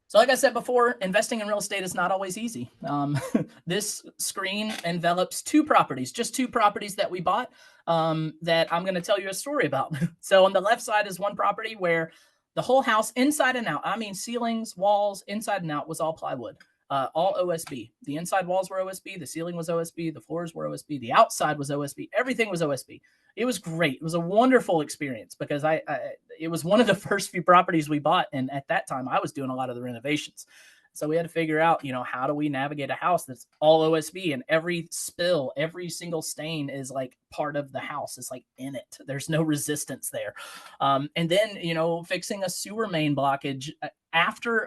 So like I said before, investing in real estate is not always easy. This screen envelops two properties, just two properties that we bought that I'm going to tell you a story about. So on the left side is one property where the whole house inside and out, I mean ceilings, walls, inside and out was all plywood, all OSB. The inside walls were OSB, the ceiling was OSB, the floors were OSB, the outside was OSB, everything was OSB. It was great. It was a wonderful experience because it was one of the first few properties we bought. And at that time, I was doing a lot of the renovations. So we had to figure out, how do we navigate a house that's all OSB and every spill, every single stain is like part of the house. It's like in it. There's no resistance there. And then, fixing a sewer main blockage after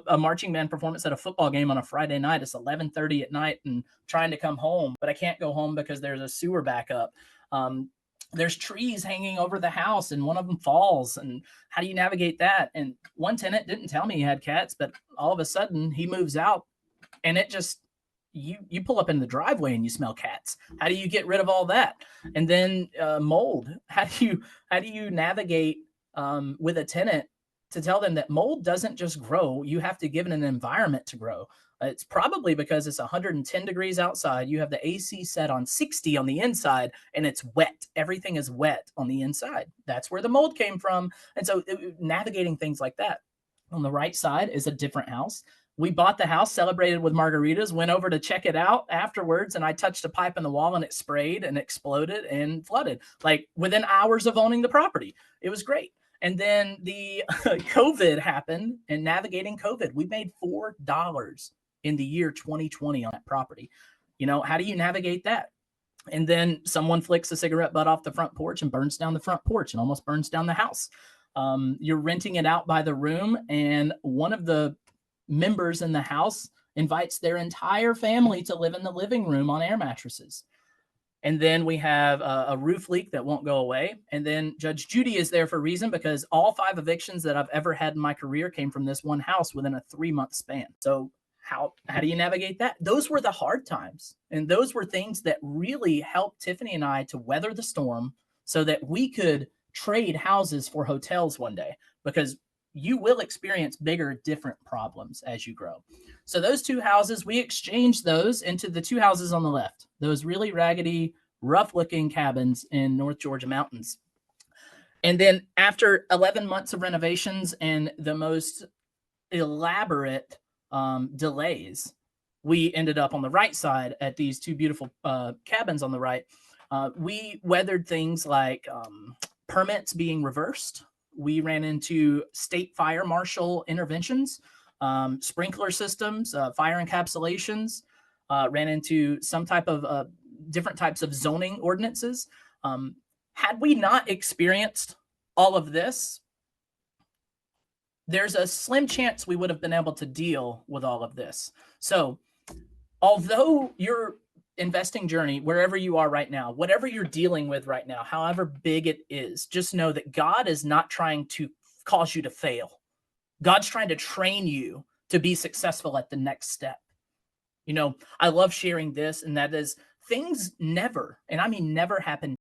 a marching band performance at a football game on a Friday night. It's 11:30 at night and trying to come home, but I can't go home because there's a sewer backup. There's trees hanging over the house and one of them falls, and how do you navigate that? And one tenant didn't tell me he had cats, but all of a sudden he moves out and it just you pull up in the driveway and you smell cats. How do you get rid of all that? And then mold. How do you navigate with a tenant to tell them that mold doesn't just grow? You have to give it an environment to grow. It's probably because it's 110 degrees outside. You have the AC set on 60 on the inside, and it's wet. Everything is wet on the inside. That's where the mold came from. And so navigating things like that. On the right side is a different house. We bought the house, celebrated with margaritas, went over to check it out afterwards, and I touched a pipe in the wall and it sprayed and exploded and flooded, like within hours of owning the property. It was great. And then the COVID happened, and navigating COVID, we made $4 in the year 2020 on that property. How do you navigate that? And then someone flicks a cigarette butt off the front porch and burns down the front porch and almost burns down the house. You're renting it out by the room, and one of the members in the house invites their entire family to live in the living room on air mattresses. And then we have a roof leak that won't go away. And then Judge Judy is there for a reason, because all 5 evictions that I've ever had in my career came from this one house within a 3-month span. So how do you navigate that? Those were the hard times. And those were things that really helped Tiffany and I to weather the storm so that we could trade houses for hotels one day, because you will experience bigger, different problems as you grow. So those 2 houses, we exchanged those into the 2 houses on the left, those really raggedy, rough looking cabins in North Georgia mountains. And then after 11 months of renovations and the most elaborate delays, we ended up on the right side at these 2 beautiful cabins on the right. We weathered things like permits being reversed. We ran into state fire marshal interventions, sprinkler systems, fire encapsulations, ran into some type of different types of zoning ordinances. Had we not experienced all of this, there's a slim chance we would have been able to deal with all of this. So although your investing journey, wherever you are right now, whatever you're dealing with right now, however big it is, just know that God is not trying to cause you to fail. God's trying to train you to be successful at the next step. I love sharing this, and that is things never, and I mean never, happen